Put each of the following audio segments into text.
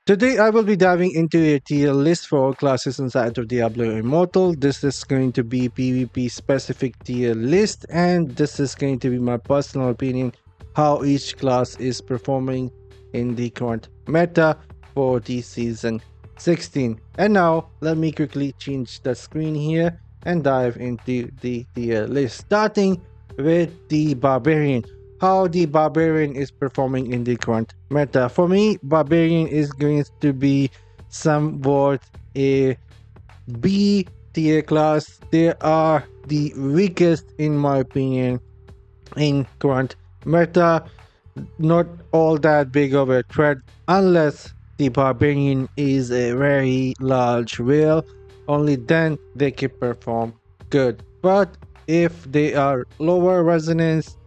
Today I will be diving into a tier list for all classes inside of Diablo Immortal. This is going to be PvP specific tier list, and this is going to be my personal opinion how each class is performing in the current meta for the season 16. And now let me quickly change the screen here and dive into the tier list, starting with the Barbarian. How the Barbarian is performing in the current meta. For me, Barbarian is going to be somewhat a B tier class. They are the weakest, in my opinion, in current meta. Not all that big of a threat unless the Barbarian is a very large whale. Only then they can perform good. But if they are lower resonance,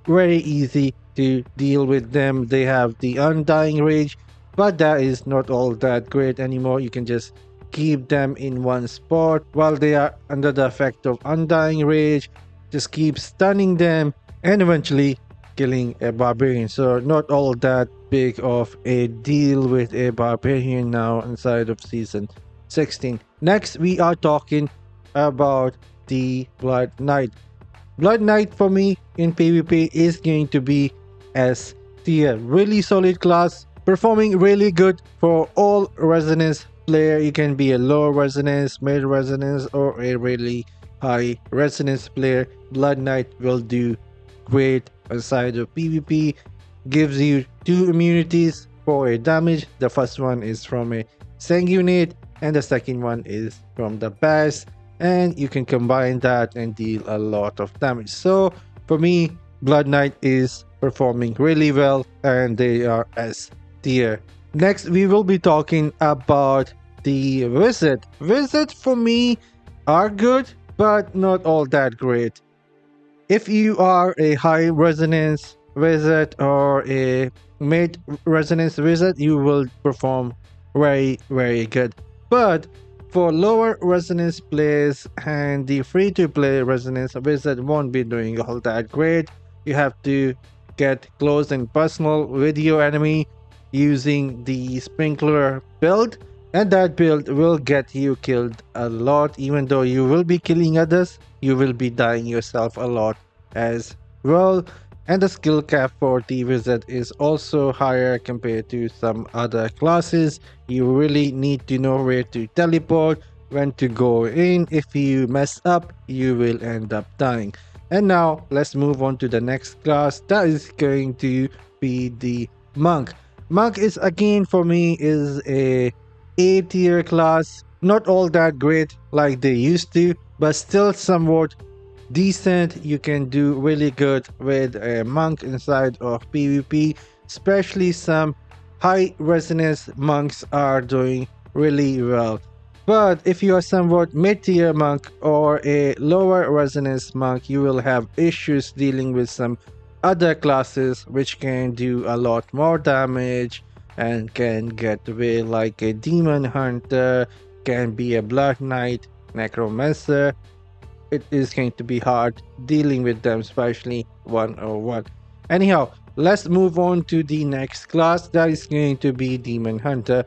very easy to deal with them. They have the Undying Rage, but that is not all that great anymore. You can just keep them in one spot while they are under the effect of Undying Rage. Just keep stunning them and eventually killing a barbarian. So not all that big of a deal with a barbarian now inside of season 16. Next, we are talking about the Blood Knight. Blood Knight for me in PvP is going to be S tier. Really solid class, performing really good for all resonance player. You can be a low resonance, mid resonance, or a really high resonance player. Blood Knight will do great aside of PvP. Gives you 2 immunities for a damage. The first one is from a Sanguinate, and the second one is from the Bass, and you can combine that and deal a lot of damage. So for me, Blood Knight is performing really well and they are S tier. Next, we will be talking about the Wizard. Wizard for me are good, but not all that great. If you are a high resonance wizard or a mid resonance wizard, you will perform very good. But for lower resonance players and the free to play resonance wizard won't be doing all that great. You have to get close and personal with your enemy using the sprinkler build, and that build will get you killed a lot. Even though you will be killing others, you will be dying yourself a lot as well. And the skill cap for the wizard is also higher compared to some other classes. You really need to know where to teleport, when to go in. If you mess up, you will end up dying. And now let's move on to the next class. That is going to be the monk. Monk is again for me is a tier class. Not all that great like they used to, but still somewhat decent. You can do really good with a monk inside of PvP, especially some high resonance monks are doing really well. But if you are somewhat mid-tier monk or a lower resonance monk, you will have issues dealing with some other classes which can do a lot more damage and can get away, like a demon hunter, can be a blood knight, necromancer. It is going to be hard dealing with them, especially 101. Anyhow, let's move on to the next class. That is going to be Demon Hunter.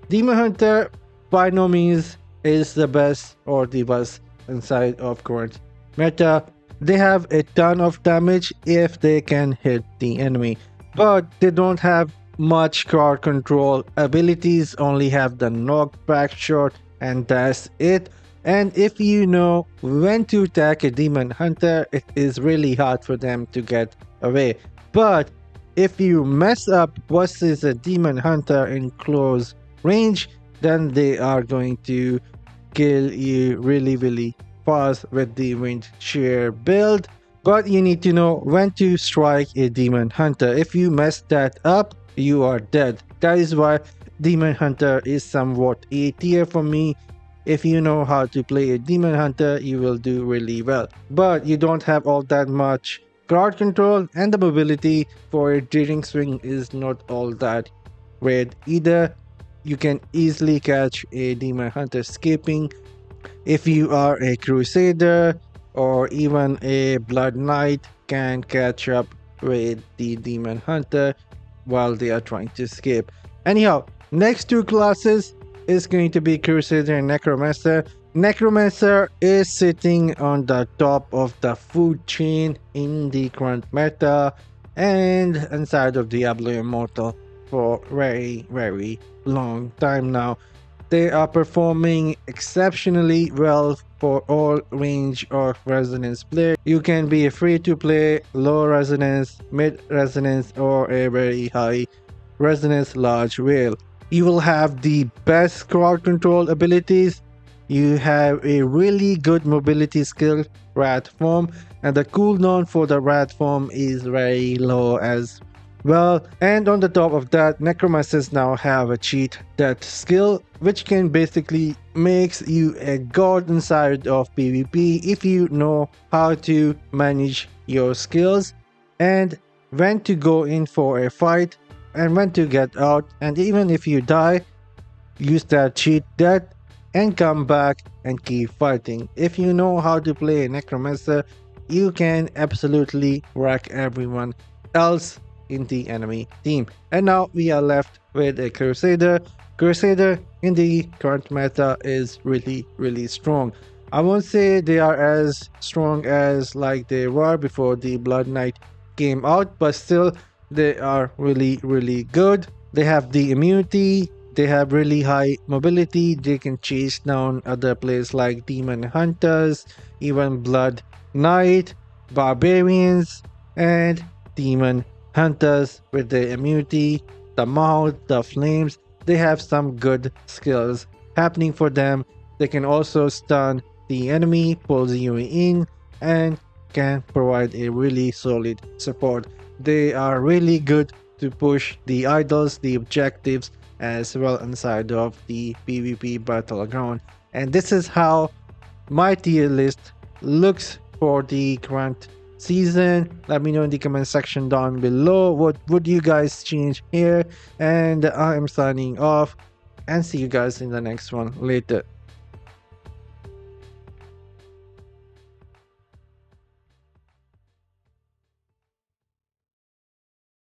Demon Hunter by no means is the best or the worst inside of current meta. They have a ton of damage if they can hit the enemy, but they don't have much crowd control abilities, only have the knockback shot, and that's it. And if you know when to attack a demon hunter, it is really hard for them to get away. But if you mess up versus a demon hunter in close range, then they are going to kill you really fast with the wind shear build. But you need to know when to strike a demon hunter. If you mess that up, you are dead. That is why demon hunter is somewhat A tier for me. If you know how to play a demon hunter, you will do really well. But you don't have all that much crowd control, and the mobility for a daring swing is not all that great either. You can easily catch a demon hunter escaping. If you are a crusader or even a blood knight, can catch up with the demon hunter while they are trying to escape. Anyhow, Next two classes is going to be Crusader and Necromancer. Necromancer is sitting on the top of the food chain in the current meta and inside of Diablo Immortal for very long time now. They are performing exceptionally well for all range of resonance player. You can be a free to play, low resonance, mid resonance, or a very high resonance large whale. You will have the best crowd control abilities. You have a really good mobility skill, rat form, and the cooldown for the rat form is very low as well. And on the top of that, necromancers now have a cheat, that skill which can basically makes you a god inside of PvP if you know how to manage your skills and when to go in for a fight and when to get out. And even if you die, use that cheat that and come back and keep fighting. If you know how to play a necromancer, you can absolutely wreck everyone else in the enemy team. And now we are left with a crusader. Crusader in the current meta is really strong. I won't say they are as strong as like they were before the Blood Knight came out, but still they are really good. They have the immunity, they have really high mobility, they can chase down other players like demon hunters, even blood knight, barbarians, and demon hunters with the immunity, the mouth, the flames. They have some good skills happening for them. They can also stun the enemy, pulls you in, and can provide a really solid support. They are really good to push the idols, the objectives, as well inside of the PvP battleground. And this is how my tier list looks for the current season. Let me know in the comment section down below what would you guys change here. And I am signing off and see you guys in the next one later.